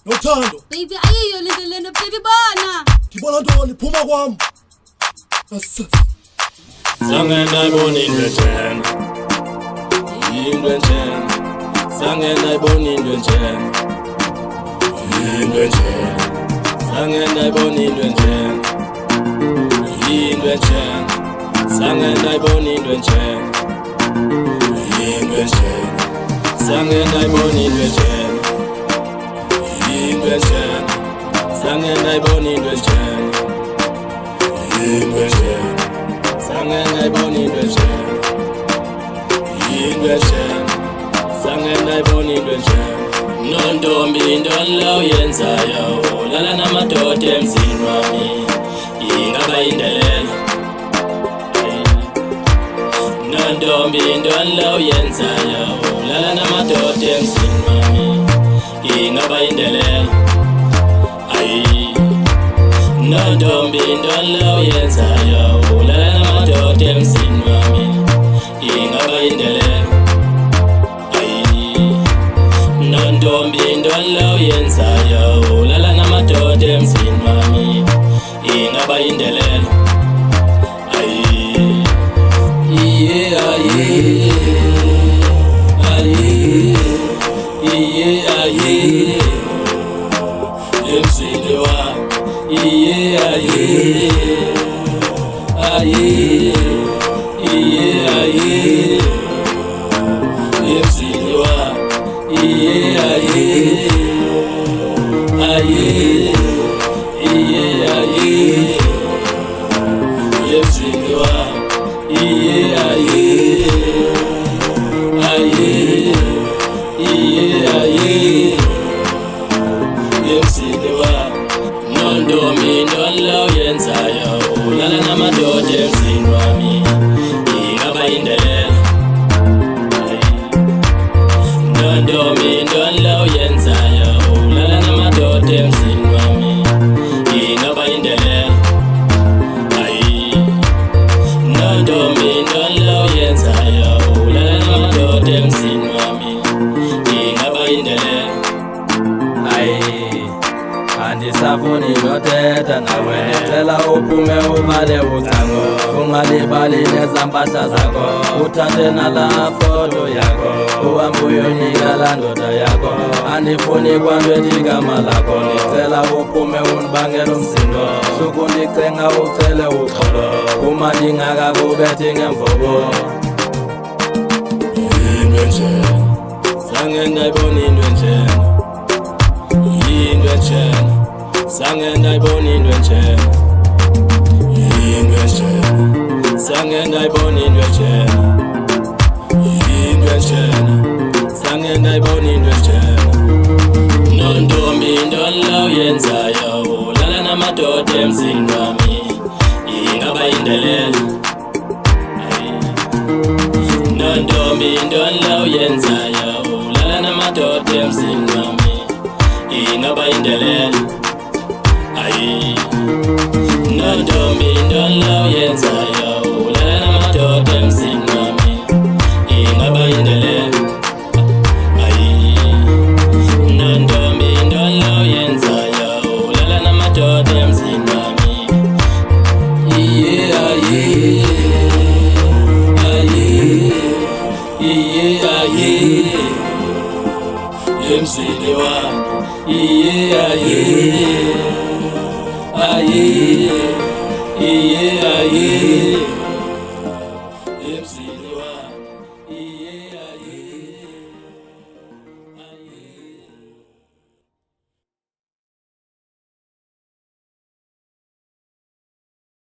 Nothando baby ayiyo lendlela baby bana ngibona ntoni phuma kwami Sangena ibona into enjena into enjena Sangena ibona into enjena into enjena Sangena ibona into enjena into enjena Sangena ibona into enjena into enjena Sangena ibona into enjena into enjena Sangena ibona into enjena into enjena Sangena ibona into enjena into enjena Sangena ibona into enjena Nontombi into lo yenzayo lala namadoda emzini wami ingaba indelela Nontombi into lo yenzayo lala namadoda emzini wami ingaba indelela Nontombi into lo yenzayo lala namadoda emzini wami ingaba indelela Nontombi into lo yenzayo lala namadoda emzini wami ingaba indelela emzini wami emzini Nontombi into lo yenzayo lala namadoda emzini wami ingaba indelela Nontombi into lo yenzayo lala namadoda emzini wami ingaba indelela Nontombi into lo yenzayo lala namadoda emzini wami ingaba indelela Andisafuni nothetha nawe ndicela uphume uvale ucango ungalibali nezampahla zakho uthathe nala foto yakho uhambe uyonika laa ndoda yakho andifuni kwanto ethi igama lakho ndicela uphume undibangela umsindo sukundicenga ucele uxolo uma ndingakakubethi ngemvobo Into enjena Sangena ibona into enjena into enjena Sangena ibona into enjena into enjena Sangena ibona into enjena into enjena Sangena ibona into enjena Nontombi into lo yenzayo lala namadoda emzini wami ingaba indelela Nontombi into lo yenzayo lala namadoda emzini wami ingaba indelela Nontombi into lo yenzayo lala namadoda emzini wami ingaba indelela Nontombi into lo yenzayo lala namadoda emzini wami emzini wami emzini wami